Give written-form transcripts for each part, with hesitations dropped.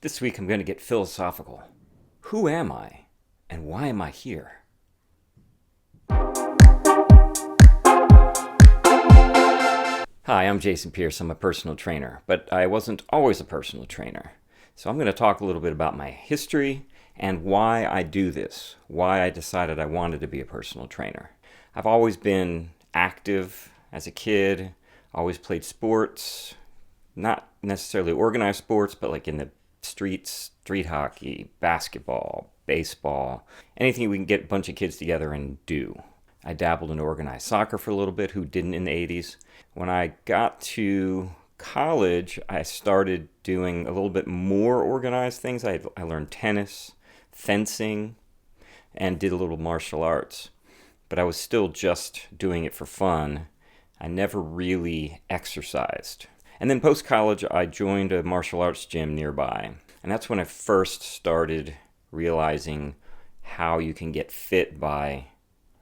This week I'm going to get philosophical. Who am I? And why am I here? Hi, I'm Jason Pierce. I'm a personal trainer, but I wasn't always a personal trainer. So I'm going to talk a little bit about my history and why I do this, why I decided I wanted to be a personal trainer. I've always been active as a kid, always played sports, not necessarily organized sports, but like in the streets, street hockey, basketball, baseball, anything we can get a bunch of kids together and do. I dabbled in organized soccer for a little bit, who didn't in the 80s. When I got to college, I started doing a little bit more organized things. I learned tennis, fencing, and did a little martial arts. But I was still just doing it for fun. I never really exercised. And then post-college, I joined a martial arts gym nearby. And that's when I first started realizing how you can get fit by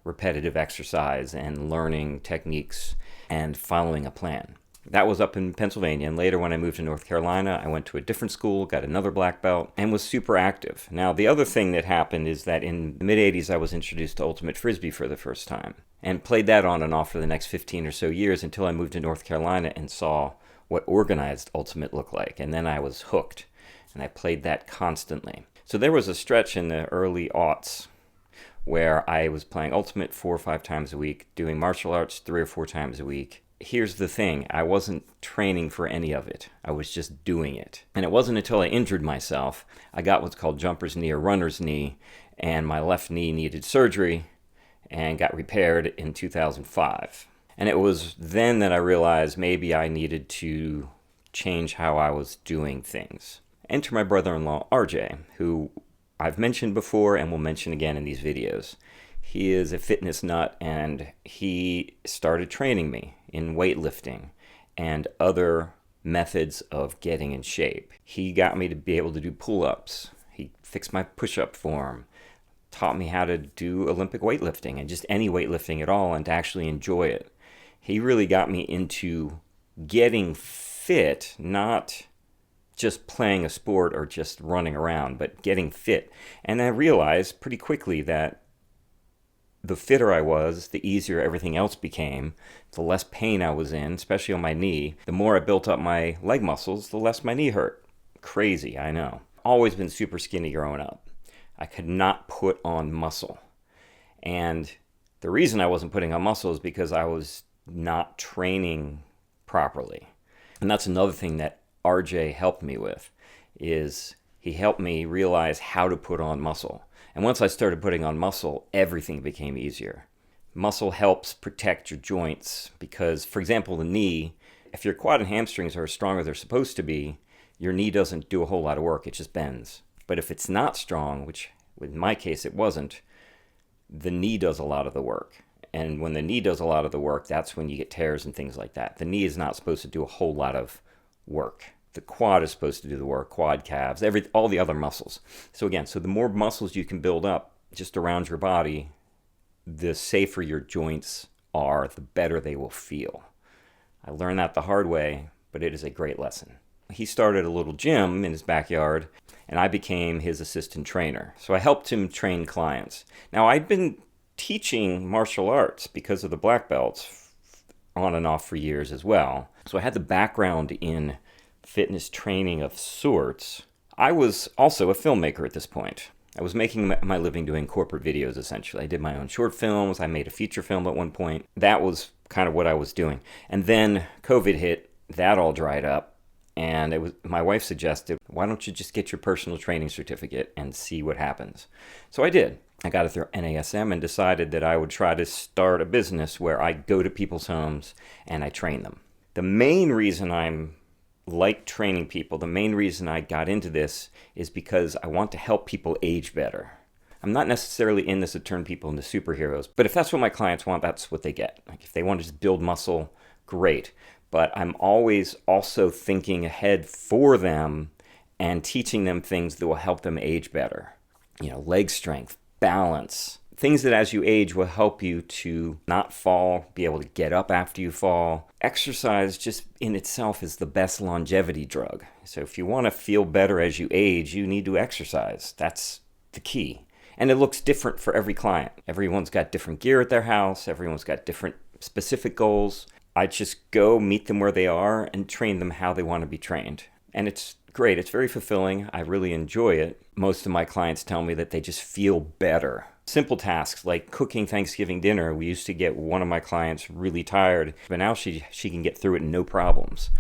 repetitive exercise and learning techniques and following a plan. That was up in Pennsylvania, and later when I moved to North Carolina, I went to a different school, got another black belt, and was super active. Now, the other thing that happened is that in the mid-'80s, I was introduced to Ultimate Frisbee for the first time, and played that on and off for the next 15 or so years until I moved to North Carolina and saw what organized Ultimate looked like, and then I was hooked, and I played that constantly. So there was a stretch in the early aughts where I was playing Ultimate 4 or 5 times a week, doing martial arts 3 or 4 times a week. Here's the thing, I wasn't training for any of it. I was just doing it. And it wasn't until I injured myself, I got what's called jumper's knee or runner's knee, and my left knee needed surgery and got repaired in 2005. And it was then that I realized maybe I needed to change how I was doing things. Enter my brother-in-law, RJ, who I've mentioned before and will mention again in these videos. He is a fitness nut, and he started training me in weightlifting and other methods of getting in shape. He got me to be able to do pull-ups. He fixed my push-up form, taught me how to do Olympic weightlifting and just any weightlifting at all and to actually enjoy it. He really got me into getting fit, not just playing a sport or just running around, but getting fit. And I realized pretty quickly that the fitter I was, the easier everything else became, the less pain I was in, especially on my knee. The more I built up my leg muscles, the less my knee hurt. Crazy, I know. Always been super skinny growing up. I could not put on muscle. And the reason I wasn't putting on muscle is because I was not training properly. And that's another thing that RJ helped me with, is he helped me realize how to put on muscle. And once I started putting on muscle, everything became easier. Muscle helps protect your joints because, for example, the knee, if your quad and hamstrings are as strong as they're supposed to be, your knee doesn't do a whole lot of work, it just bends. But if it's not strong, which in my case it wasn't, the knee does a lot of the work. And when the knee does a lot of the work, that's when you get tears and things like that. The knee is not supposed to do a whole lot of work. The quad is supposed to do the work, quad, calves, all the other muscles. So again, the more muscles you can build up just around your body, the safer your joints are, the better they will feel. I learned that the hard way, but it is a great lesson. He started a little gym in his backyard, and I became his assistant trainer. So I helped him train clients. Now, I'd been teaching martial arts because of the black belts on and off for years as well. So I had the background in fitness training of sorts. I was also a filmmaker at this point. I was making my living doing corporate videos, essentially. I did my own short films. I made a feature film at one point. That was kind of what I was doing. And then COVID hit. That all dried up. And my wife suggested, why don't you just get your personal training certificate and see what happens? So I did. I got it through NASM and decided that I would try to start a business where I go to people's homes and I train them. The main reason I'm like training people, the main reason I got into this is because I want to help people age better. I'm not necessarily in this to turn people into superheroes, but if that's what my clients want, that's what they get. Like if they want to just build muscle, great. But I'm always also thinking ahead for them and teaching them things that will help them age better. Leg strength, balance, Things that as you age will help you to not fall, be able to get up after you fall. Exercise just in itself is the best longevity drug. So if you want to feel better as you age, you need to exercise. That's the key. And it looks different for every client. Everyone's got different gear at their house. Everyone's got different specific goals. I just go meet them where they are and train them how they want to be trained. And it's great. It's very fulfilling. I really enjoy it. Most of my clients tell me that they just feel better. Simple tasks like cooking Thanksgiving dinner. We used to get one of my clients really tired, but now she can get through it no problems.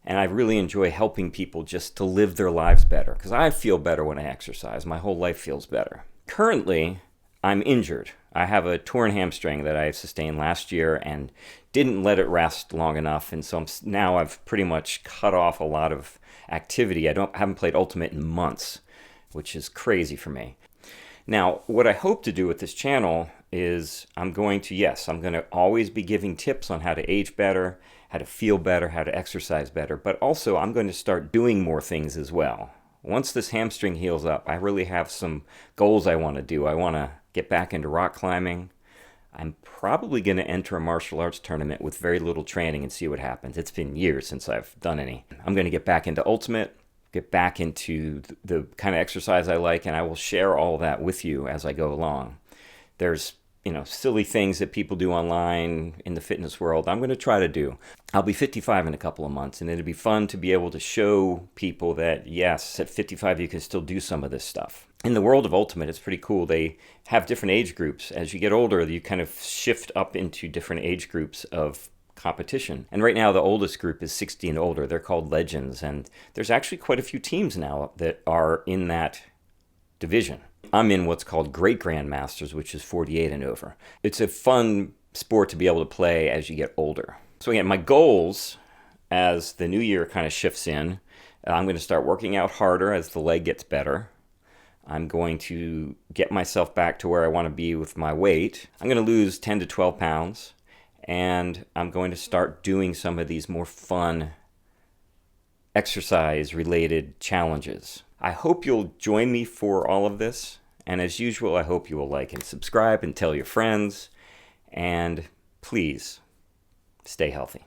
And I really enjoy helping people just to live their lives better, because I feel better when I exercise. My whole life feels better. Currently, I'm injured. I have a torn hamstring that I sustained last year and didn't let it rest long enough, and so now I've pretty much cut off a lot of activity. I haven't played Ultimate in months, which is crazy for me. Now, what I hope to do with this channel is I'm going to always be giving tips on how to age better, how to feel better, how to exercise better, but also I'm going to start doing more things as well. Once this hamstring heals up, I really have some goals I want to do. I want to get back into rock climbing. I'm probably going to enter a martial arts tournament with very little training and see what happens. It's been years since I've done any. I'm going to get back into Ultimate, get back into the kind of exercise I like, and I will share all that with you as I go along. There's silly things that people do online in the fitness world. I'm going to try to do. I'll be 55 in a couple of months, and it'll be fun to be able to show people that, yes, at 55 you can still do some of this stuff. In the world of Ultimate, it's pretty cool. They have different age groups. As you get older, you kind of shift up into different age groups of competition. And right now, the oldest group is 60 and older. They're called Legends, and there's actually quite a few teams now that are in that division. I'm in what's called Great Grandmasters, which is 48 and over. It's a fun sport to be able to play as you get older. So again, my goals as the new year kind of shifts in, I'm going to start working out harder as the leg gets better. I'm going to get myself back to where I want to be with my weight. I'm going to lose 10 to 12 pounds, and I'm going to start doing some of these more fun exercise-related challenges. I hope you'll join me for all of this, and as usual, I hope you will like and subscribe and tell your friends, and please stay healthy.